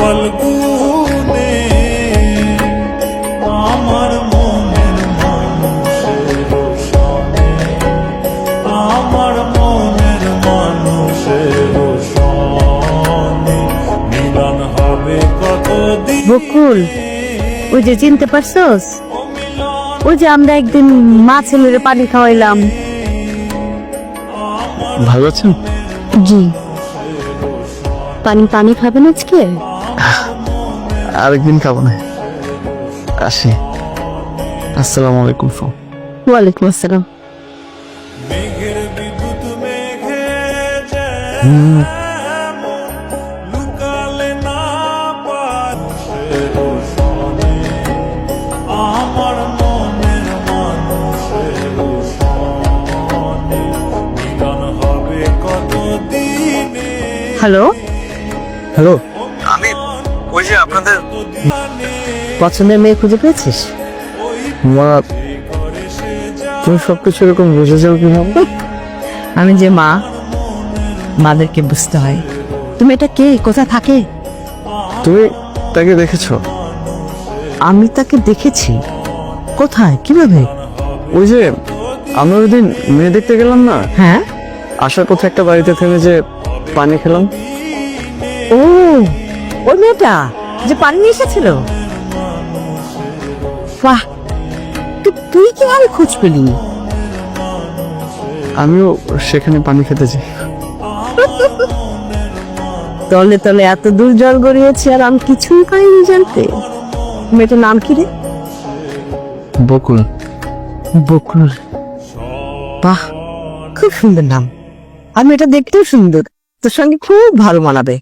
ফাল্গুনে আমার মনের মানুষের সনে, আমার মনের মানুষের সনে মিলন হবে কতদিন। বকুল, ওই যে চিনতে পারছস? ওই যে আমরা একদিন মা ছেলের পানি খাওয়াইলাম। ভালো আছেন? জি। পানি খাবেন আজকে? আরেকদিন খাবো না, আসি। আসসালামু আলাইকুম। ওয়ালাইকুম আসসালাম। মেঘের বিদ্যুৎ মেঘে লুকালে না মানুষের সনে, আমার মনের মানুষের সনে মিলন হবে কতদিনে। হ্যালো, হ্যালো, আমি ওই যে আপনাদের পছন্দের মেয়ে খুঁজে পেয়েছিস? মা, তুমি সবকিছু এরকম বুঝে যাও কিভাবে? আমি যে মা, মাদেরকে বুঝতে হয়। তুমি এটা কে, কোথায় থাকে? তুমি তাকে দেখেছো? আমি তাকে দেখেছি। কোথায়, কিভাবে? ওই যে আমরা ওই দিন মেয়ে দেখতে গেলাম না, হ্যাঁ। আসার পথে একটা বাড়িতে থেমে যে পানি খেলাম। ও, ওই মেয়েটা যে পানি নিয়ে এসেছিল? বাহ, তুই কিভাবে খোঁজ পেলি? আমিও সেখানে পানি খেতে চাই। তলে তলে এত দূর জল গড়িয়েছে আর আমি কিছুই পাইনি জানতে। মেয়েটার নাম কি রে? বকুল। বকুল, বাহ, খুব সুন্দর নাম। আর মেয়েটা দেখতেও সুন্দর, তোর সঙ্গে খুব ভালো মানাবে।